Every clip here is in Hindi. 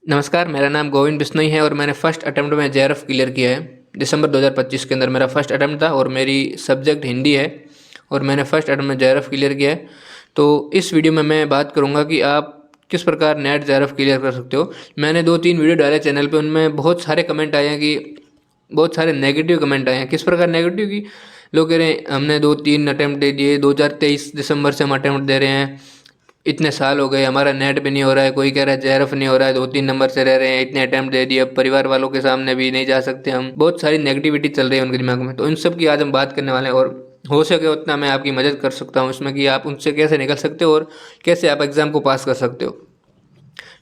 नमस्कार, मेरा नाम गोविंद बिश्नोई है और मैंने फ़र्स्ट अटेम्प्ट में जेआरएफ क्लियर किया है। दिसंबर 2025 के अंदर मेरा फ़र्स्ट अटेम्प्ट था और मेरी सब्जेक्ट हिंदी है और मैंने फ़र्स्ट अटेम्प्ट में जेआरएफ क्लियर किया है। तो इस वीडियो में मैं बात करूंगा कि आप किस प्रकार नेट जेआरएफ क्लियर कर सकते हो। मैंने 2-3 वीडियो डाले चैनल पे, उनमें बहुत सारे कमेंट आए हैं कि बहुत सारे नेगेटिव कमेंट आए हैं। किस प्रकार नेगेटिव कि लोग कह रहे हैं हमने 2-3 अटेम्प्ट दे दिए, 2023 दिसंबर से हम अटेम्प्ट दे रहे हैं, इतने साल हो गए हमारा नेट भी नहीं हो रहा है। कोई कह रहा है जेआरएफ नहीं हो रहा है, 2-3 नंबर से रह रहे हैं, इतने अटेम्प्ट दे दिए, अब परिवार वालों के सामने भी नहीं जा सकते हम। बहुत सारी नेगेटिविटी चल रही है उनके दिमाग में, तो इन सब की आज हम बात करने वाले हैं और हो सके उतना मैं आपकी मदद कर सकता हूँ इसमें कि आप उनसे कैसे निकल सकते हो और कैसे आप एग्ज़ाम को पास कर सकते हो।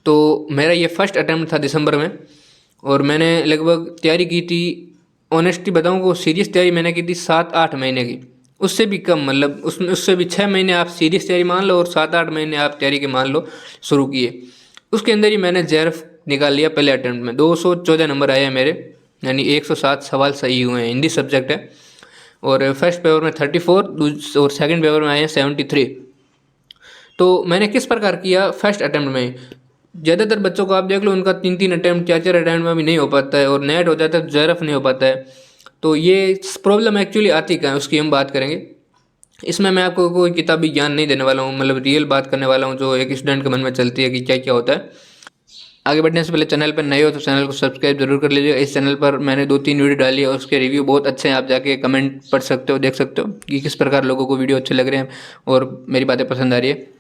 तो मेरा ये फर्स्ट अटेम्प्ट था दिसंबर में और मैंने लगभग तैयारी की थी। ऑनेस्टली बताऊँ को सीरियस तैयारी मैंने की थी 7-8 महीने की, उससे भी कम, मतलब उसमें उससे भी 6 महीने आप सीरियस तैयारी मान लो और 7-8 महीने आप तैयारी के मान लो शुरू किए। उसके अंदर ही मैंने जेआरएफ निकाल लिया पहले अटेम्प्ट में। 214 नंबर आए हैं मेरे, यानी 107 सवाल सही हुए हैं। हिंदी सब्जेक्ट है और फर्स्ट पेपर में 34 और सेकंड पेपर में आए हैं 73। तो मैंने किस प्रकार किया फर्स्ट अटेम्प्ट में, ज़्यादातर बच्चों को आप देख लो उनका 3-3 अटैम्प्ट 4-4 अटैम्प्ट में भी नहीं हो पाता है और नेट हो जाता है, जेआरएफ नहीं हो पाता है। तो ये प्रॉब्लम एक्चुअली आती कहाँ है उसकी हम बात करेंगे। इसमें मैं आपको कोई किताबी ज्ञान नहीं देने वाला हूँ, मतलब रियल बात करने वाला हूँ जो एक स्टूडेंट के मन में चलती है कि क्या क्या होता है। आगे बढ़ने से पहले चैनल पर नए हो तो चैनल को सब्सक्राइब जरूर कर लीजिएगा। इस चैनल पर मैंने 2-3 वीडियो डाली है और उसके रिव्यू बहुत अच्छे हैं, आप जाके कमेंट पढ़ सकते हो, देख सकते हो कि किस प्रकार लोगों को वीडियो अच्छे लग रहे हैं और मेरी बातें पसंद आ रही है।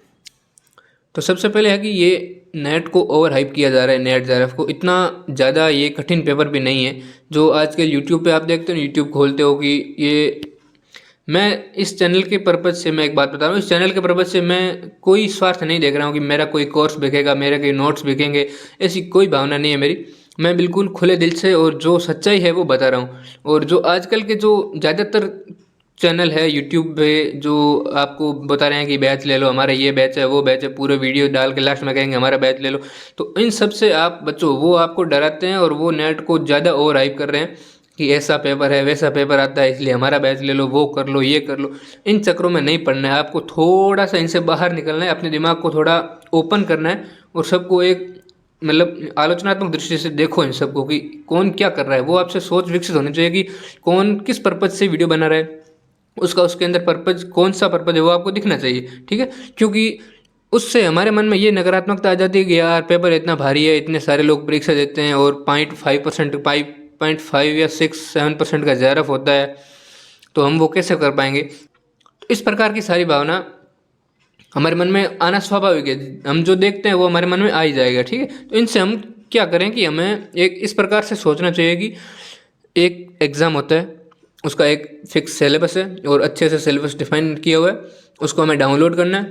तो सबसे पहले है कि ये नेट को ओवर हाइप किया जा रहा है। नेट जेआरएफ को इतना ज़्यादा ये कठिन पेपर भी नहीं है जो आजकल यूट्यूब पे आप देखते हो, यूट्यूब खोलते हो कि ये, मैं इस चैनल के पर्पज़ से मैं एक बात बता रहा हूँ, इस चैनल के पर्पज़ से मैं कोई स्वार्थ नहीं देख रहा हूँ कि मेरा कोई कोर्स बिकेगा, मेरे कोई नोट्स बिकेंगे, ऐसी कोई भावना नहीं है मेरी। मैं बिल्कुल खुले दिल से और जो सच्चाई है वो बता रहा हूँ। और जो आजकल के जो ज़्यादातर चैनल है यूट्यूब पे जो आपको बता रहे हैं कि बैच ले लो, हमारा ये बैच है, वो बैच है, पूरे वीडियो डाल के लास्ट में कहेंगे हमारा बैच ले लो, तो इन सब से आप बच्चों, वो आपको डराते हैं और वो नेट को ज़्यादा ओवर हाइप कर रहे हैं कि ऐसा पेपर है, वैसा पेपर आता है, इसलिए हमारा बैच ले लो, वो कर लो, ये कर लो। इन चक्रों में नहीं पड़ना है, आपको थोड़ा सा इनसे बाहर निकलना है, अपने दिमाग को थोड़ा ओपन करना है और सबको एक, मतलब आलोचनात्मक दृष्टि से देखो इन सबको कि कौन क्या कर रहा है। वो आपसे सोच विकसित होनी चाहिए कि कौन किस पर्पज से वीडियो बना रहा है, उसका उसके अंदर पर्पज, कौन सा पर्पज है वो आपको दिखना चाहिए, ठीक है। क्योंकि उससे हमारे मन में ये नकारात्मकता आ जाती है कि यार पेपर इतना भारी है, इतने सारे लोग परीक्षा देते हैं और 0.5%, 5.5 या 6-7% का जेआरएफ होता है, तो हम वो कैसे कर पाएंगे। तो इस प्रकार की सारी भावना हमारे मन में आना स्वाभाविक है, हम जो देखते हैं वो हमारे मन में आ ही जाएगा, ठीक है। तो इनसे हम क्या करें कि हमें एक इस प्रकार से सोचना चाहिए कि एक एग्ज़ाम होता है, उसका एक फिक्स सिलेबस है और अच्छे से सिलेबस डिफाइन किया हुआ है, उसको हमें डाउनलोड करना है,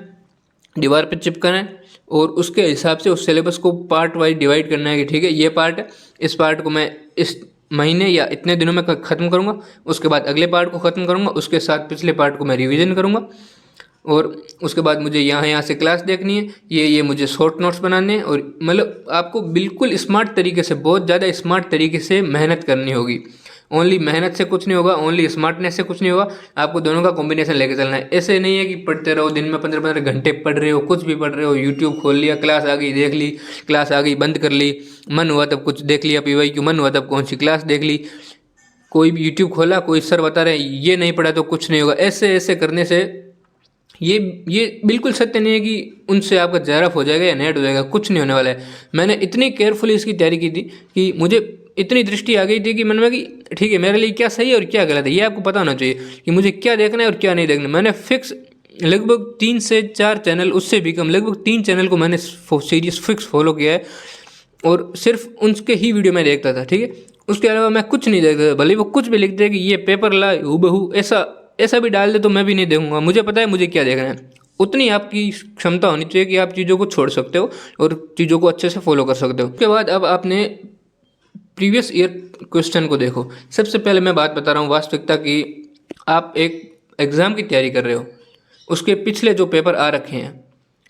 दीवार पे चिपकाना है और उसके हिसाब से उस सिलेबस को पार्ट वाइज डिवाइड करना है कि ठीक है ये पार्ट है, इस पार्ट को मैं इस महीने या इतने दिनों में ख़त्म करूँगा, उसके बाद अगले पार्ट को ख़त्म करूँगा, उसके साथ पिछले पार्ट को मैं रिवीजन करूँगा और उसके बाद मुझे यहाँ से क्लास देखनी है, ये मुझे शॉर्ट नोट्स बनाने हैं। और मतलब आपको बिल्कुल स्मार्ट तरीके से, बहुत ज़्यादा स्मार्ट तरीके से मेहनत करनी होगी। ओनली मेहनत से कुछ नहीं होगा, ओनली स्मार्टनेस से कुछ नहीं होगा, आपको दोनों का कॉम्बिनेशन लेके चलना है। ऐसे नहीं है कि पढ़ते रहो, दिन में 15-15 घंटे पढ़ रहे हो, कुछ भी पढ़ रहे हो, यूट्यूब खोल लिया, क्लास आ गई देख ली, क्लास आ गई बंद कर ली, मन हुआ तब कुछ देख लिया, PYQ मन हुआ तब कौन सी क्लास देख ली, कोई भी यूट्यूब खोला, कोई सर बता रहे हैं ये नहीं पढ़ा तो कुछ नहीं होगा। ऐसे ऐसे करने से ये बिल्कुल सत्य नहीं है कि उनसे आपका जेआरएफ हो जाएगा या नेट हो जाएगा, कुछ नहीं होने वाला है। मैंने इतनी केयरफुली इसकी तैयारी की थी कि मुझे इतनी दृष्टि आ गई थी कि मन में कि ठीक है मेरे लिए क्या सही है और क्या गलत है, ये आपको पता होना चाहिए कि मुझे क्या देखना है और क्या नहीं देखना। मैंने फिक्स लगभग 3 से 4 चैनल, उससे भी कम, लगभग 3 चैनल को मैंने सीरीज फिक्स फॉलो किया है और सिर्फ उनके ही वीडियो में देखता था, ठीक है। उसके अलावा मैं कुछ नहीं देखता था, भले वो कुछ भी लिख दे कि ये पेपर ला हूबहू ऐसा भी डाल दे तो मैं भी नहीं देखूंगा, मुझे पता है मुझे क्या देखना है। उतनी आपकी क्षमता होनी चाहिए कि आप चीज़ों को छोड़ सकते हो और चीज़ों को अच्छे से फॉलो कर सकते हो। उसके बाद अब आपने प्रीवियस ईयर क्वेश्चन को देखो। सबसे पहले मैं बात बता रहा हूँ वास्तविकता की, आप एक एग्ज़ाम की तैयारी कर रहे हो, उसके पिछले जो पेपर आ रखे हैं,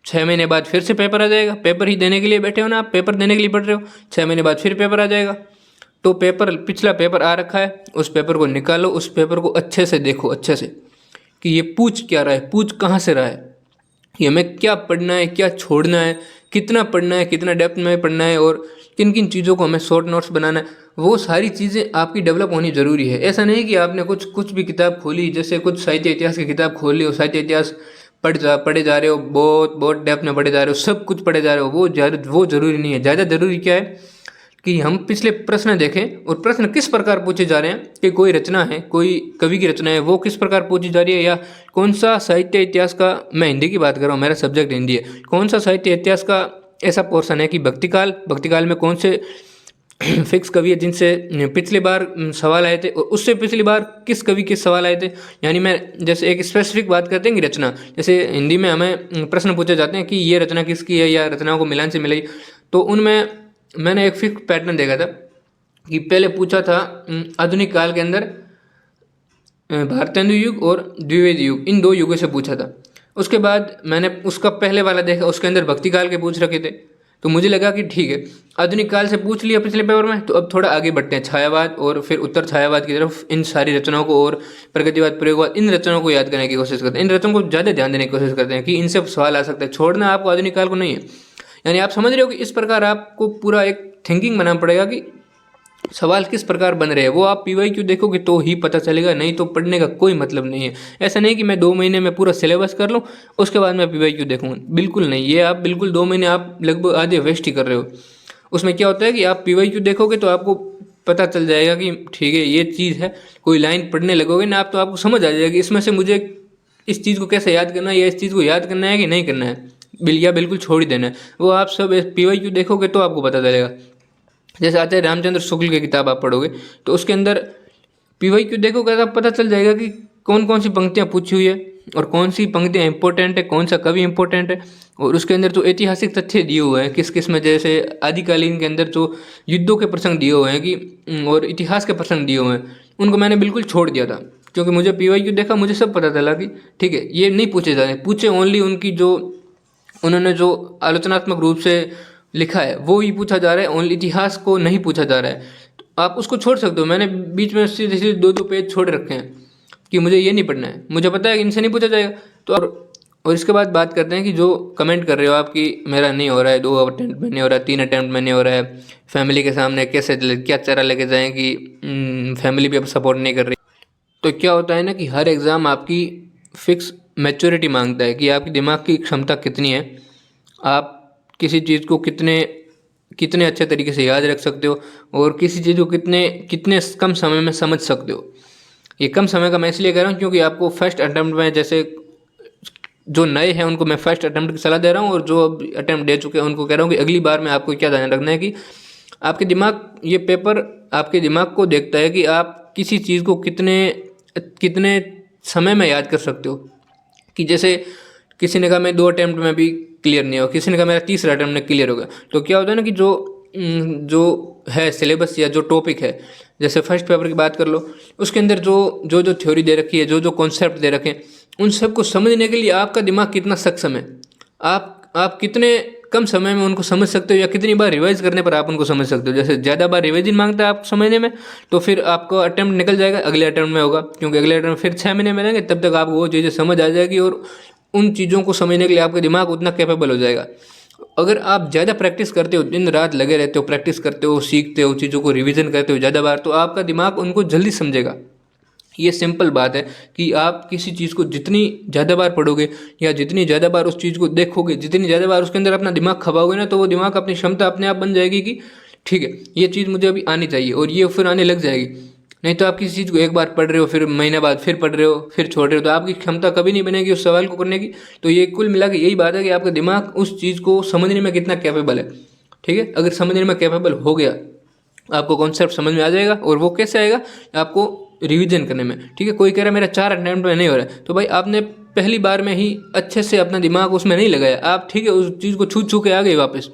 6 महीने बाद फिर से पेपर आ जाएगा, पेपर ही देने के लिए बैठे हो ना आप, पेपर देने के लिए पढ़ रहे हो, 6 महीने बाद फिर पेपर आ जाएगा। तो पेपर, पिछला पेपर आ रखा है, उस पेपर को निकालो, उस पेपर को अच्छे से देखो, अच्छे से कि ये पूछ क्या रहा है, पूछ कहाँ से रहा है, ये हमें क्या पढ़ना है, क्या छोड़ना है, कितना पढ़ना है, कितना डेप्थ में पढ़ना है और किन किन चीज़ों को हमें शॉर्ट नोट्स बनाना है, वो सारी चीज़ें आपकी डेवलप होनी ज़रूरी है। ऐसा नहीं कि आपने कुछ भी किताब खोली, जैसे कुछ साहित्य इतिहास की किताब खोल ली और साहित्य इतिहास पढ़े जा रहे हो, बहुत बहुत डेप्थ में पढ़े जा रहे हो, सब कुछ पढ़े जा रहे हो, वो ज़रूरी नहीं है। ज़्यादा ज़रूरी क्या है कि हम पिछले प्रश्न देखें और प्रश्न किस प्रकार पूछे जा रहे हैं, कि कोई रचना है, कोई कवि की रचना है, वो किस प्रकार पूछी जा रही है, या कौन सा साहित्य इतिहास का, मैं हिंदी की बात कर रहा हूँ, मेरा सब्जेक्ट हिंदी है, कौन सा साहित्य इतिहास का ऐसा पोर्शन है कि भक्तिकाल में कौन से फिक्स कवि है जिनसे पिछली बार सवाल आए थे और उससे पिछली बार किस कवि के सवाल आए थे। यानी मैं जैसे एक स्पेसिफिक बात करते हैं कि रचना, जैसे हिंदी में हमें प्रश्न पूछे जाते हैं कि ये रचना किसकी है या रचनाओं को मिलान से मिलाई, तो उनमें मैंने एक फिक्स पैटर्न देखा था कि पहले पूछा था आधुनिक काल के अंदर भारतेंदु युग और द्विवेदी युग, इन 2 युगों से पूछा था। उसके बाद मैंने उसका पहले वाला देखा, उसके अंदर भक्ति काल के पूछ रखे थे, तो मुझे लगा कि ठीक है, आधुनिक काल से पूछ लिया पिछले पेपर में, तो अब थोड़ा आगे बढ़ते हैं छायावाद और फिर उत्तर छायावाद की तरफ। इन सारी रचनाओं को और प्रगतिवाद, प्रयोगवाद, इन रचनाओं को याद करने की कोशिश करते हैं, इन रचनाओं को ज़्यादा ध्यान देने की कोशिश करते हैं कि इनसे सवाल आ सकता है। छोड़ना आपको आधुनिक काल को नहीं है। यानी आप समझ रहे हो कि इस प्रकार आपको पूरा एक थिंकिंग बनाना पड़ेगा कि सवाल किस प्रकार बन रहे हैं। वो आप PYQ देखोगे तो ही पता चलेगा, नहीं तो पढ़ने का कोई मतलब नहीं है। ऐसा नहीं कि मैं 2 महीने में पूरा सिलेबस कर लूँ उसके बाद मैं PYQ देखूँगा, बिल्कुल नहीं। ये आप बिल्कुल 2 महीने आप लगभग आधे वेस्ट ही कर रहे हो। उसमें क्या होता है कि आप PYQ देखोगे तो आपको पता चल जाएगा कि ठीक है ये चीज़ है, कोई लाइन पढ़ने लगोगे ना आप तो आपको समझ आ जाएगी इसमें से मुझे इस चीज़ को कैसे याद करना है या इस चीज़ को याद करना है कि नहीं करना है, बिल्कुल छोड़ ही देना है। वो आप सब PYQ देखोगे तो आपको पता चलेगा। जैसे आचार्य रामचंद्र शुक्ल की किताब आप पढ़ोगे तो उसके अंदर PYQ देखोगे तो पता चल जाएगा कि कौन कौन सी पंक्तियाँ पूछी हुई है और कौन सी पंक्तियाँ इंपॉर्टेंट है, कौन सा कवि इंपॉर्टेंट है। और उसके अंदर जो ऐतिहासिक तथ्य दिए हुए हैं किस किस में, जैसे आदिकालीन के अंदर जो युद्धों के प्रसंग दिए हुए हैं कि और इतिहास के प्रसंग दिए हुए हैं, उनको मैंने बिल्कुल छोड़ दिया था क्योंकि मुझे PYQ देखा, मुझे सब पता चला कि ठीक है ये नहीं पूछे जा रहे, पूछे ओनली उनकी जो उन्होंने जो आलोचनात्मक रूप से लिखा है वो ही पूछा जा रहा है, ओनली इतिहास को नहीं पूछा जा रहा है। तो आप उसको छोड़ सकते हो। मैंने बीच में सीधे सीधे 2 पेज छोड़ रखे हैं कि मुझे ये नहीं पढ़ना है, मुझे पता है कि इनसे नहीं पूछा जाएगा। तो और इसके बाद बात करते हैं कि जो कमेंट कर रहे हो आप कि मेरा नहीं हो रहा है, 2 अटेम्प्ट में नहीं हो रहा है, 3 अटेम्प्ट में नहीं हो रहा है, फैमिली के सामने कैसे क्या चारा लेके जाएँ कि फैमिली भी अब सपोर्ट नहीं कर रही। तो क्या होता है ना कि हर एग्ज़ाम आपकी फिक्स मैच्योरिटी मांगता है कि आपकी दिमाग की क्षमता कितनी है, आप किसी चीज़ को कितने अच्छे तरीके से याद रख सकते हो और किसी चीज़ को कितने कम समय में समझ सकते हो। ये कम समय का मैं इसलिए कह रहा हूँ क्योंकि आपको फर्स्ट अटैम्प्ट में, जैसे जो नए हैं उनको मैं फर्स्ट अटैम्प्ट की सलाह दे रहा हूँ और जो अब अटैम्प्ट दे चुके हैं उनको कह रहा हूँ कि अगली बार में आपको क्या ध्यान रखना है कि आपके दिमाग, ये पेपर आपके दिमाग को देखता है कि आप किसी चीज़ को कितने समय में याद कर सकते हो। कि जैसे किसी ने कहा मैं 2 अटैम्प्ट में भी क्लियर नहीं हो, किसी ने कहा मेरा तीसरा अटैम्प्ट में क्लियर होगा। तो क्या होता है ना कि जो है सिलेबस या जो टॉपिक है, जैसे फर्स्ट पेपर की बात कर लो, उसके अंदर जो थ्योरी दे रखी है, जो कॉन्सेप्ट दे रखे हैं, उन सबको समझने के लिए आपका दिमाग कितना सक्षम है, आप कितने कम समय में उनको समझ सकते हो या कितनी बार रिवाइज करने पर आप उनको समझ सकते हो। जैसे ज़्यादा बार रिवाइजन मांगता है आप समझने में तो फिर आपको अटैम्प्ट निकल जाएगा, अगले अटैम्प्ट में होगा, क्योंकि अगले अटैम्प्ट में फिर 6 महीने मिलेंगे, तब तक आपको वो चीज़ें समझ आ जाएगी और उन चीज़ों को समझने के लिए आपका दिमाग उतना कैपेबल हो जाएगा। अगर आप ज़्यादा प्रैक्टिस करते हो, दिन रात लगे रहते हो, प्रैक्टिस करते हो, सीखते हो, चीज़ों को रिवीजन करते हो ज़्यादा बार, तो आपका दिमाग उनको जल्दी समझेगा। ये सिंपल बात है कि आप किसी चीज़ को जितनी ज़्यादा बार पढ़ोगे या जितनी ज़्यादा बार उस चीज़ को देखोगे, जितनी ज़्यादा बार उसके अंदर अपना दिमाग खपाओगे ना, तो वो दिमाग अपनी क्षमता अपने आप बन जाएगी कि ठीक है ये चीज़ मुझे अभी आनी चाहिए और ये फिर आने लग जाएगी। नहीं तो आप किसी चीज़ को एक बार पढ़ रहे हो, फिर महीने बाद फिर पढ़ रहे हो, फिर छोड़ रहे हो, तो आपकी क्षमता कभी नहीं बनेगी उस सवाल को करने की। तो ये कुल मिला के यही बात है कि आपका दिमाग उस चीज़ को समझने में कितना कैपेबल है। ठीक है, अगर समझने में कैपेबल हो गया, आपको कॉन्सेप्ट समझ में आ जाएगा। और वो कैसे आएगा, आपको रिवीजन करने में। ठीक है, कोई कह रहा है मेरा 4 अटेम्प्ट में नहीं हो रहा है, तो भाई आपने पहली बार में ही अच्छे से अपना दिमाग उसमें नहीं लगाया, आप ठीक है उस चीज़ को छू के आ गए वापस,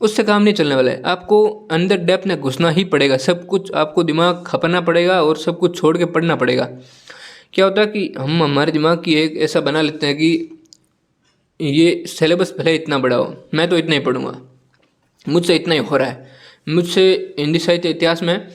उससे काम नहीं चलने वाला है। आपको अंदर डेप्थ में घुसना ही पड़ेगा, सब कुछ आपको दिमाग खपना पड़ेगा और सब कुछ छोड़ के पढ़ना पड़ेगा। क्या होता है कि हम हमारे दिमाग की एक ऐसा बना लेते हैं कि ये सिलेबस भले इतना बड़ा हो, मैं तो इतना ही पढ़ूंगा, मुझसे इतना ही हो रहा है। मुझसे हिंदी साहित्य इतिहास में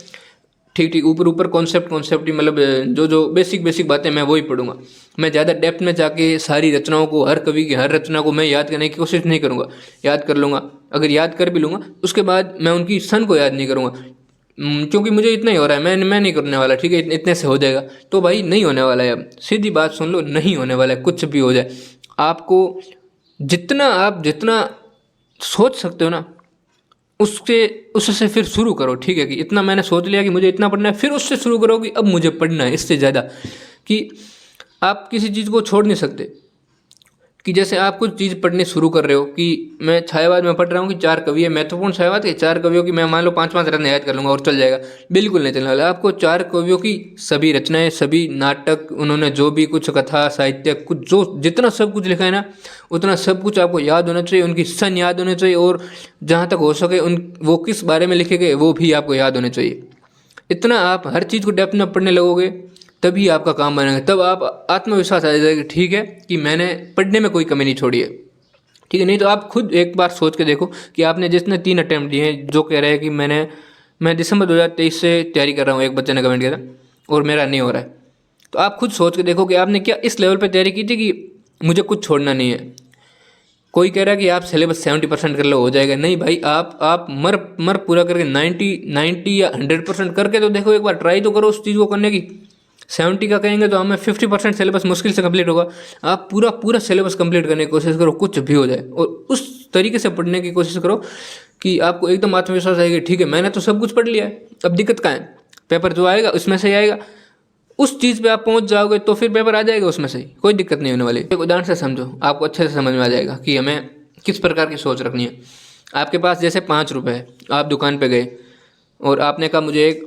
ठीक ठीक, ऊपर ऊपर कॉन्सेप्ट ही, मतलब जो बेसिक बातें मैं वही पढ़ूंगा। मैं ज़्यादा डेप्थ में जाके सारी रचनाओं को, हर कवि की हर रचना को मैं याद करने की कोशिश नहीं करूँगा। याद कर लूँगा, अगर याद कर भी लूँगा उसके बाद मैं उनकी सन को याद नहीं करूँगा, क्योंकि मुझे इतना ही हो रहा है, मैं नहीं करने वाला, ठीक है, इतने से हो जाएगा। तो भाई नहीं होने वाला है, अब सीधी बात सुन लो, नहीं होने वाला है, कुछ भी हो जाए। आपको आप जितना सोच सकते हो ना, उससे फिर शुरू करो, ठीक है, कि इतना मैंने सोच लिया कि मुझे इतना पढ़ना है, फिर उससे शुरू करो कि अब मुझे पढ़ना है इससे ज़्यादा। कि आप किसी चीज़ को छोड़ नहीं सकते। कि जैसे आप कुछ चीज़ पढ़नी शुरू कर रहे हो, कि मैं छायावाद में पढ़ रहा हूँ कि 4 कवि है, महत्वपूर्ण छायावाद के 4 कवियों की मैं मान लो 5-5 रचना याद कर लूँगा और चल जाएगा, बिल्कुल नहीं चलने वाला। आपको 4 कवियों की सभी रचनाएं, सभी नाटक, उन्होंने जो भी कुछ कथा साहित्य कुछ जो जितना सब कुछ लिखा है ना, उतना सब कुछ आपको याद होना चाहिए, उनकी सन याद होने चाहिए, और जहाँ तक हो सके वो किस बारे में लिखे गए वो भी आपको याद होने चाहिए। इतना आप हर चीज़ को डेप्थ में पढ़ने लगोगे तभी आपका काम बनेगा, तब आप आत्मविश्वास आ जाएगा, ठीक है, कि मैंने पढ़ने में कोई कमी नहीं छोड़ी है, ठीक है। नहीं तो आप खुद एक बार सोच के देखो कि आपने जितने 3 अटैम्प्ट दिए हैं, जो कह रहे हैं कि मैं दिसंबर 2023 से तैयारी कर रहा हूँ, एक बच्चे ने कमेंट किया था, और मेरा नहीं हो रहा है, तो आप खुद सोच के देखो कि आपने क्या इस लेवल पर तैयारी की थी कि मुझे कुछ छोड़ना नहीं है। कोई कह रहा है कि आप सिलेबस 70% कर लो हो जाएगा, नहीं भाई, आप मर पूरा करके 90 या 100% करके तो देखो, एक बार ट्राई तो करो उस चीज़ को करने की। 70 का कहेंगे तो हमें 50% सिलेबस मुश्किल से कंप्लीट होगा। आप पूरा सिलेबस कंप्लीट करने की कोशिश करो, कुछ भी हो जाए, और उस तरीके से पढ़ने की कोशिश करो कि आपको एकदम आत्मविश्वास आएगा, ठीक है, मैंने तो सब कुछ पढ़ लिया है, अब दिक्कत कहाँ है, पेपर जो आएगा उसमें से ही आएगा। उस चीज़ पे आप पहुंच जाओगे तो फिर पेपर आ जाएगा उसमें से ही, कोई दिक्कत नहीं होने वाली। एक उदाहरण से समझो, आपको अच्छे से समझ में आ जाएगा कि हमें किस प्रकार की सोच रखनी है। आपके पास जैसे 5 रुपये है, आप दुकान पे गए और आपने कहा मुझे एक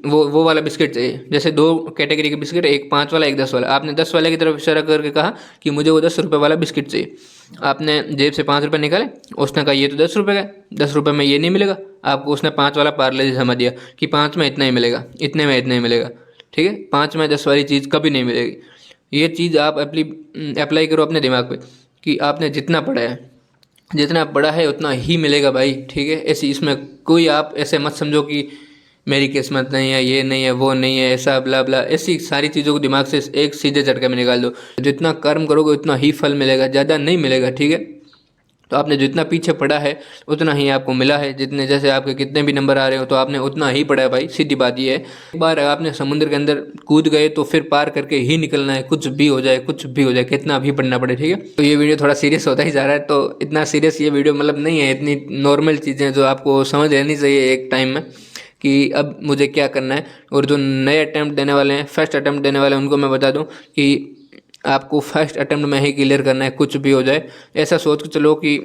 वो वाला बिस्किट चाहिए, जैसे 2 कैटेगरी के बिस्किट, एक 5 वाला एक 10 वाला। आपने 10 वाले की तरफ इशारा करके कहा कि मुझे वो 10 रुपये वाला बिस्किट चाहिए। आपने जेब से 5 रुपये निकाले, उसने कहा ये तो 10 रुपये का, 10 रुपये में ये नहीं मिलेगा। आपको उसने 5 वाला पार्ले जी समझ दिया कि 5 में इतना ही मिलेगा, इतने में इतना ही मिलेगा, ठीक है, 5 में 10 वाली चीज़ कभी नहीं मिलेगी। ये चीज़ आप अप्लाई करो अपने दिमाग पे कि आपने जितना पढ़ा है, जितना पढ़ा है उतना ही मिलेगा भाई, ठीक है। ऐसी इसमें कोई आप ऐसे मत समझो कि मेरी किस्मत नहीं है, ये नहीं है, वो नहीं है, ऐसा ब्ला ब्ला, ऐसी सारी चीज़ों को दिमाग से एक सीधे झटके में निकाल दो। जितना कर्म करोगे उतना ही फल मिलेगा, ज़्यादा नहीं मिलेगा, ठीक है। तो आपने जितना पीछे पढ़ा है उतना ही आपको मिला है। जितने जैसे आपके कितने भी नंबर आ रहे हो तो आपने उतना ही पढ़ा है भाई, सीधी बात ये है। एक बार आपने समुद्र के अंदर कूद गए तो फिर पार करके ही निकलना है, कुछ भी हो जाए, कुछ भी हो जाए, कितना भी पढ़ना पड़े, ठीक है। तो ये वीडियो थोड़ा सीरियस होता ही जा रहा है, तो इतना सीरियस ये वीडियो मतलब नहीं है, इतनी नॉर्मल चीज़ें जो आपको समझ लेनी चाहिए एक टाइम में कि अब मुझे क्या करना है। और जो नए अटैम्प्ट देने वाले हैं, फर्स्ट अटैम्प्ट देने वाले हैं, उनको मैं बता दूं कि आपको फर्स्ट अटैम्प्ट में ही क्लियर करना है, कुछ भी हो जाए। ऐसा सोच के चलो कि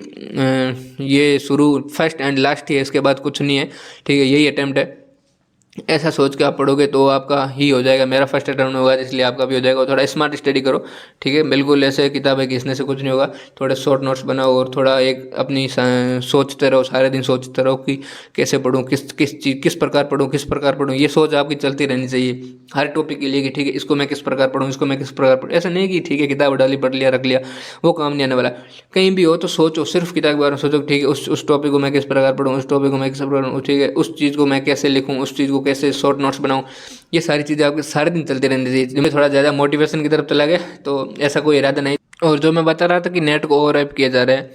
ये शुरू फर्स्ट एंड लास्ट ही है, इसके बाद कुछ नहीं है, ठीक है, यही अटैम्प्ट है। ऐसा सोच के आप पढ़ोगे तो आपका ही हो जाएगा। मेरा फर्स्ट अटैम्प्ट होगा इसलिए आपका भी हो जाएगा। थोड़ा स्मार्ट स्टडी करो, ठीक है, बिल्कुल ऐसे किताबें घिसने से कुछ नहीं होगा। थोड़े शॉर्ट नोट्स बनाओ और थोड़ा एक अपनी सोचते रहो, सारे दिन सोचते रहो कि कैसे पढ़ूँ, किस प्रकार पढ़ूँ। ये सोच आपकी चलती रहनी चाहिए हर टॉपिक के लिए कि ठीक है, इसको मैं किस प्रकार पढ़ूँ, इसको मैं किस प्रकार पढ़ूँ। ऐसा नहीं कि ठीक है किताब डाली, पढ़ लिया, रख लिया, वो काम नहीं आने वाला। कहीं भी हो तो सोचो, सिर्फ किताब के बारे में सोचो, ठीक है, उस टॉपिक को मैं किस प्रकार पढ़ूँ, उस टॉपिक को मैं किस प्रकार पढ़ूँ, ठीक है, उस चीज़ को मैं कैसे लिखूँ, उस चीज़ को कैसे शॉर्ट नोट्स बनाऊँ। ये सारी चीज़ें आपके सारे दिन चलती रहनी चाहिए। मैं थोड़ा ज़्यादा मोटिवेशन की तरफ चला गया, तो ऐसा कोई इरादा नहीं। और जो मैं बता रहा था कि नेट को ओवरहाइप किया जा रहा है,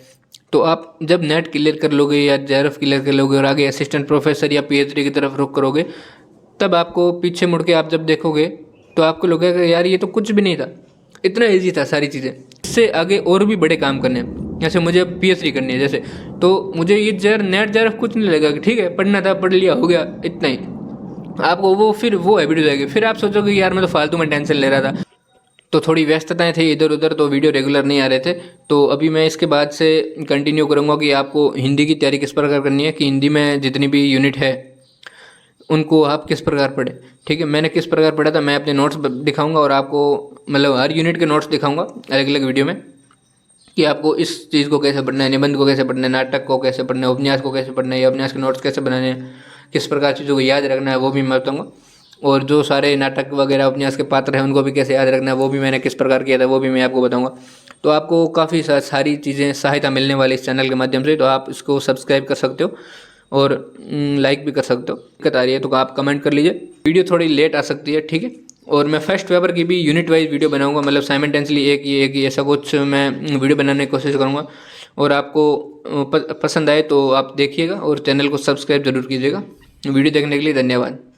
तो आप जब नेट क्लियर कर लोगे या जेआरएफ क्लियर कर लोगे और आगे असिस्टेंट प्रोफेसर या पीएचडी की तरफ रुख करोगे, तब आपको पीछे मुड़ के आप जब देखोगे तो आपको लगेगा यार ये तो कुछ भी नहीं था, इतना ईजी था सारी चीज़ें। इससे आगे और भी बड़े काम करने हैं, जैसे मुझे पीएचडी करनी है जैसे, तो मुझे ये नेट जेआरएफ कुछ नहीं लगेगा कि ठीक है पढ़ना था, पढ़ लिया, हो गया, इतना ही। आपको फिर वो हैबिट हो जाएगी। फिर आप सोचोगे यार मैं तो फालतू में टेंशन ले रहा था। तो थोड़ी व्यस्तताएं थी इधर उधर, तो वीडियो रेगुलर नहीं आ रहे थे। तो अभी मैं इसके बाद से कंटिन्यू करूँगा कि आपको हिंदी की तैयारी किस प्रकार करनी है, कि हिंदी में जितनी भी यूनिट है उनको आप किस प्रकार पढ़ें, ठीक है। मैंने किस प्रकार पढ़ा था मैं अपने नोट्स दिखाऊंगा और आपको मतलब हर यूनिट के नोट्स दिखाऊंगा अलग अलग वीडियो में, कि आपको इस चीज़ को कैसे पढ़ना है, निबंध को कैसे पढ़ना है, नाटक को कैसे पढ़ना है, उपन्यास को कैसे पढ़ना है, या उपन्यास के नोट्स कैसे बनाने हैं, किस प्रकार चीज़ों को याद रखना है वो भी मैं बताऊँगा। और जो सारे नाटक वगैरह उपन्यास के पात्र हैं उनको भी कैसे याद रखना है वो भी मैंने किस प्रकार किया था वो भी मैं आपको बताऊँगा। तो आपको काफ़ी सारी चीज़ें सहायता मिलने वाली इस चैनल के माध्यम से, तो आप इसको सब्सक्राइब कर सकते हो और लाइक भी कर सकते हो। दिक्कत आ रही है तो आप कमेंट कर लीजिए। वीडियो थोड़ी लेट आ सकती है, ठीक है। और मैं फर्स्ट पेपर की भी यूनिट वाइज वीडियो बनाऊंगा, मतलब साइमल्टेनियसली एक ही ऐसा कुछ मैं वीडियो बनाने की कोशिश करूँगा। और आपको पसंद आए तो आप देखिएगा और चैनल को सब्सक्राइब जरूर कीजिएगा। वीडियो देखने के लिए धन्यवाद।